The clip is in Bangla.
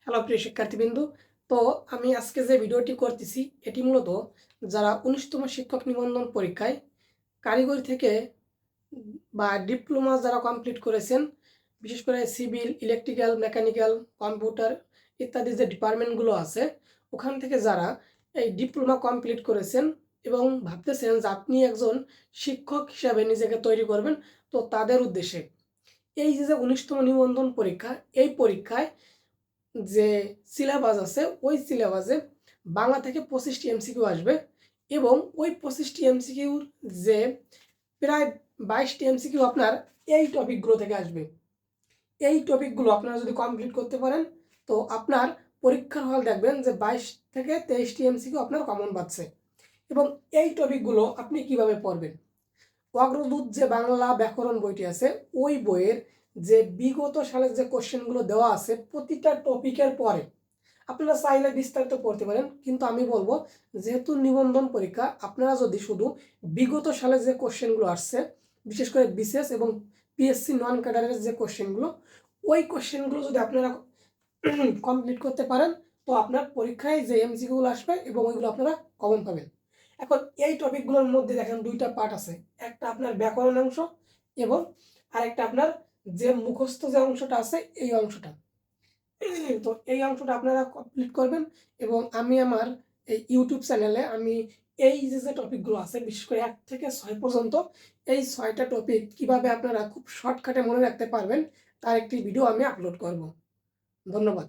হ্যালো প্রিয় শিক্ষার্থীবৃন্দ। তো আমি আজকে যে ভিডিওটি করতেছি এটি মূলত যারা ১৯তম শিক্ষক নিবন্ধন পরীক্ষায় কারিগরি থেকে বা ডিপ্লোমা যারা কমপ্লিট করেছেন, বিশেষ করে সিভিল, ইলেকট্রিক্যাল, মেকানিক্যাল, কম্পিউটার ইত্যাদি যে ডিপার্টমেন্টগুলো আছে ওখান থেকে যারা এই ডিপ্লোমা কমপ্লিট করেছেন এবং ভাবতেছেন যে আপনি একজন শিক্ষক হিসাবে নিজেকে তৈরি করবেন, তো তাদের উদ্দেশ্যে এই যে ১৯তম নিবন্ধন পরীক্ষা, এই পরীক্ষায় যে সিলেবাস আছে ওই সিলেবাসে বাংলা থেকে 25টি এমসিকিউ আসবে এবং ওই 25টি এমসিকিউর যে প্রায় 22টি এমসিকিউ আপনার এই টপিকগুলো থেকে আসবে। এই টপিকগুলো আপনারা যদি কমপ্লিট করতে পারেন তো আপনার পরীক্ষার হল দেখবেন যে 22 থেকে 23টি এমসিকিউ আপনার কমন পাচ্ছে। এবং এই টপিকগুলো আপনি কিভাবে পড়বেন? অগ্রদূত যে বাংলা ব্যাকরণ বইটি আছে ওই বইয়ের যে বিগত সালের যে কোশ্চেনগুলো দেওয়া আছে প্রতিটা টপিকের পরে আপনারা চাইলে বিস্তারিত পড়তে পারেন, কিন্তু আমি বলবো যেহেতু নিবন্ধন পরীক্ষা আপনারা যদি শুধু বিগত সালে যে কোশ্চেনগুলো আসছে, বিশেষ করে বিসিএস এবং পিএসসি নন ক্যাডারের যে কোশ্চেনগুলো, ওই কোশ্চেনগুলো যদি আপনারা কমপ্লিট করতে পারেন তো আপনার পরীক্ষায় যে এমসিকিউগুলো আসবে এবং ওইগুলো আপনারা কমন পাবেন। এখন এই টপিকগুলোর মধ্যে দেখেন দুইটা পার্ট আছে, একটা আপনার ব্যাকরণ অংশ এবং আরেকটা আপনার যে মুখস্থ যে অংশটা আছে এই অংশটা। তো এই অংশটা আপনারা কমপ্লিট করবেন এবং আমি আমার এই ইউটিউব চ্যানেলে আমি এই যে টপিকগুলো আছে বিশেষ করে ১ থেকে ৬ পর্যন্ত এই ৬টা টপিক কিভাবে আপনারা খুব শর্টকাটে মনে রাখতে পারবেন তার একটি ভিডিও আমি আপলোড করব। ধন্যবাদ।